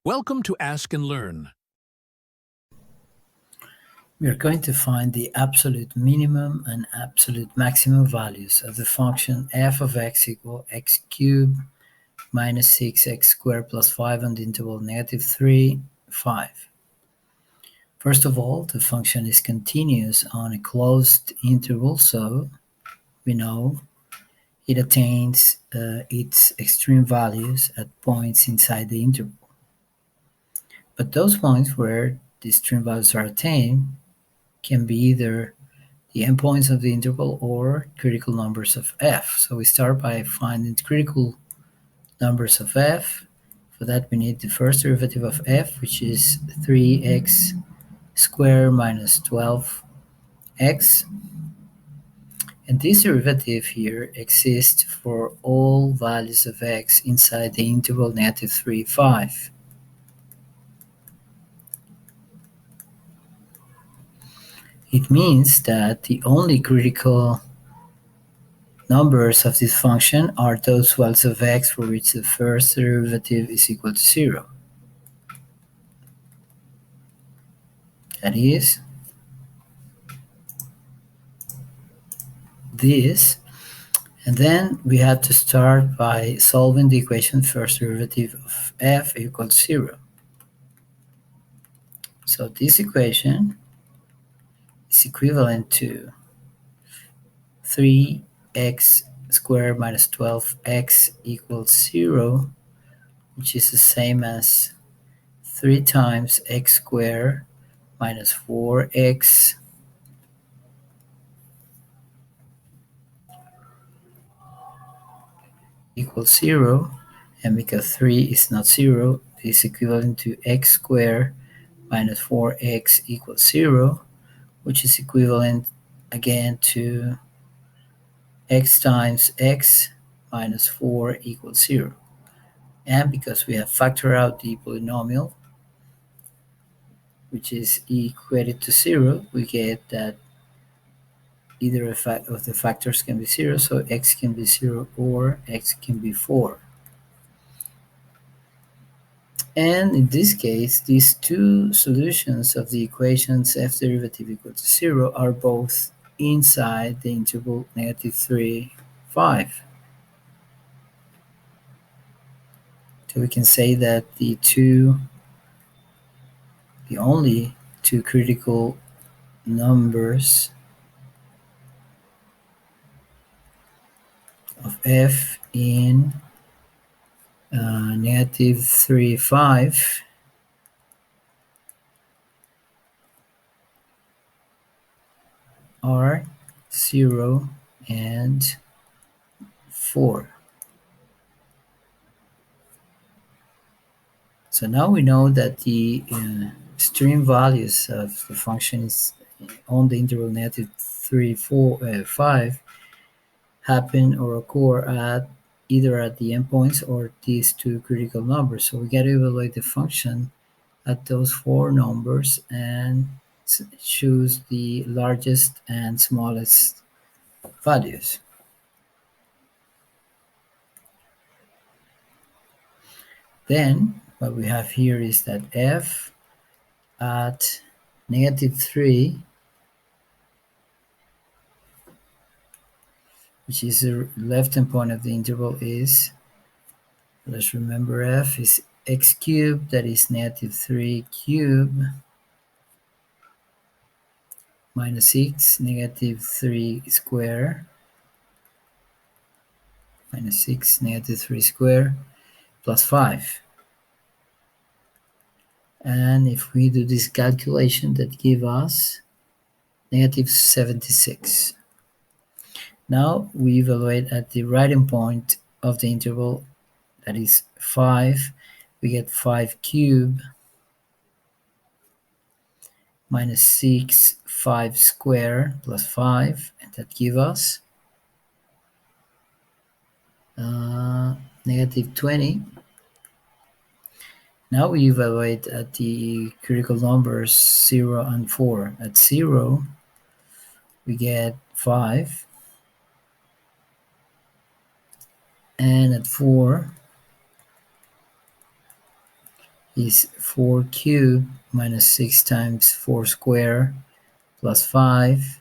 Welcome to Ask and Learn. We are going to find the absolute minimum and absolute maximum values of the function f of x equal x cubed minus 6x squared plus 5 on the interval -3, 5. First of all, the function is continuous on a closed interval, so we know it attains its extreme values at points inside the interval. But those points where the extreme values are attained can be either the endpoints of the interval or critical numbers of f. So we start by finding critical numbers of f. For that, we need the first derivative of f, which is 3x squared minus 12x. And this derivative here exists for all values of x inside the interval -3, 5. It means that the only critical numbers of this function are those values of x for which the first derivative is equal to 0. That is, this. And then we have to start by solving the equation first derivative of f equals 0. So this equation is equivalent to 3x squared minus 12x equals 0, which is the same as 3 times x squared minus 4x equals 0. And because 3 is not 0, this is equivalent to x squared minus 4x equals 0, which is equivalent again to x times x minus 4 equals 0. And because we have factored out the polynomial, which is equated to 0, we get that either of the factors can be 0, so x can be 0 or x can be 4. And in this case, these two solutions of the equations f derivative equal to 0 are both inside the interval -3, 5. So we can say that the only two critical numbers of f in -3, 5 are 0 and 4. So now we know that the extreme values of the function is on the interval -3, 4, 5 happen or occur at either at the endpoints or these two critical numbers. So we got to evaluate the function at those four numbers and choose the largest and smallest values. Then what we have here is that f at -3, which is the left endpoint of the interval, is, let's remember, f is x cubed, that is -3 cubed minus 6, -3 square, minus 6, -3 square, plus 5. And if we do this calculation, that gives us -76. Now we evaluate at the right endpoint of the interval, that is 5. We get 5 cubed minus 6, 5 square plus 5, and that gives us -20. Now we evaluate at the critical numbers 0 and 4. At 0, we get 5, and at 4, is 4 cubed minus 6 times 4 square plus 5,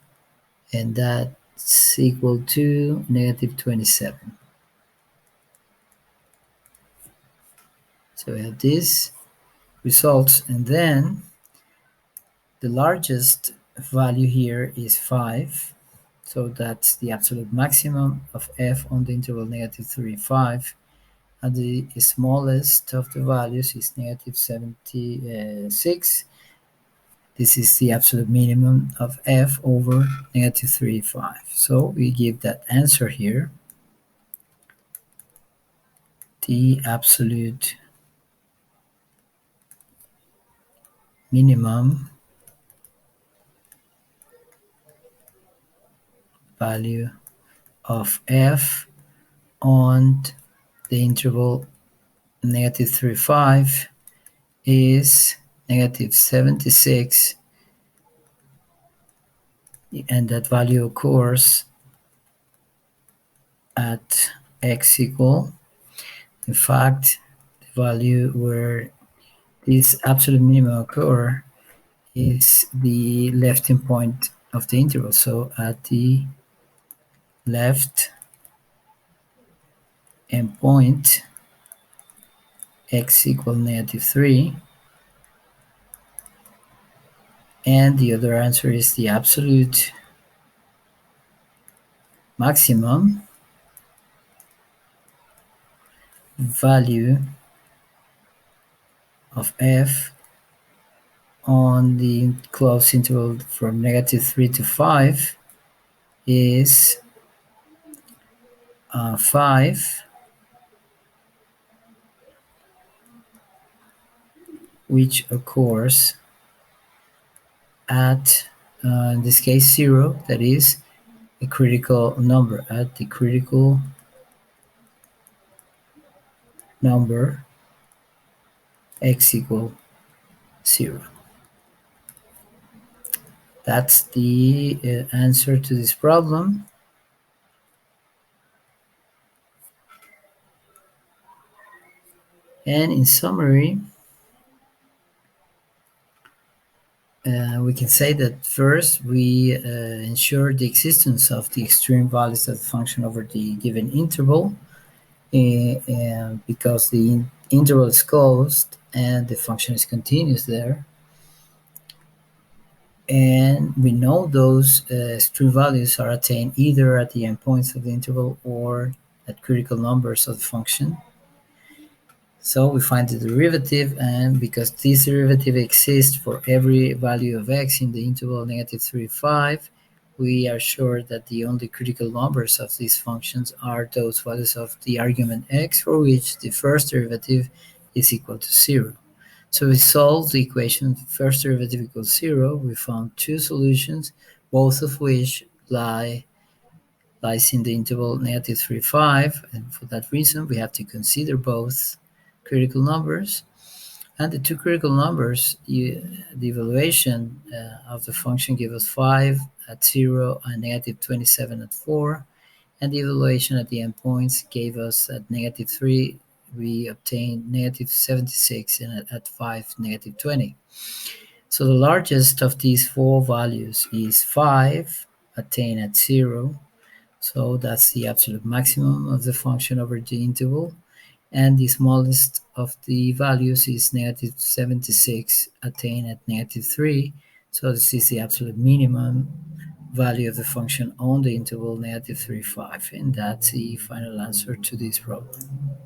and that's equal to negative 27. So we have these results, and then the largest value here is 5. So that's the absolute maximum of f on the interval negative 3, 5. And the smallest of the values is negative 76. This is the absolute minimum of f over negative 3, 5. So we give that answer here. The absolute minimum value of f on the interval negative 3, 5 is negative 76, and that value occurs at x equal, in fact, the value where this absolute minimum occur is the left endpoint of the interval. So at the left endpoint, x equal negative 3, and the other answer is the absolute maximum value of f on the closed interval from negative 3 to 5 is 5, which occurs at, in this case, 0, that is a critical number, at the critical number x equal 0. That's the answer to this problem. And in summary, we can say that first we ensure the existence of the extreme values of the function over the given interval, because the interval is closed and the function is continuous there. And we know those extreme values are attained either at the endpoints of the interval or at critical numbers of the function. So we find the derivative, and because this derivative exists for every value of x in the interval negative 3, 5, we are sure that the only critical numbers of these functions are those values of the argument x for which the first derivative is equal to 0. So we solved the equation first derivative equals 0. We found two solutions, both of which lies in the interval negative 3, 5, and for that reason we have to consider both critical numbers. And the two critical numbers, the evaluation of the function gave us 5 at 0 and negative 27 at 4, and the evaluation at the endpoints gave us at negative 3, we obtained negative 76, and at 5, negative 20. So the largest of these four values is 5, attained at 0, so that's the absolute maximum of the function over the interval. And the smallest of the values is negative 76, attained at negative 3. So this is the absolute minimum value of the function on the interval negative 3, 5. And that's the final answer to this problem.